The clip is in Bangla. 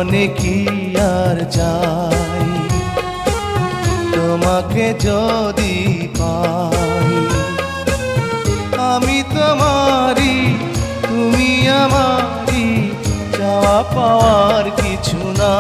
জীবনে কি আর চাই, তোমাকে যদি পাই। আমি তোমারই, তুমি আমারই, চাওয়া পাওয়ার কিছু না।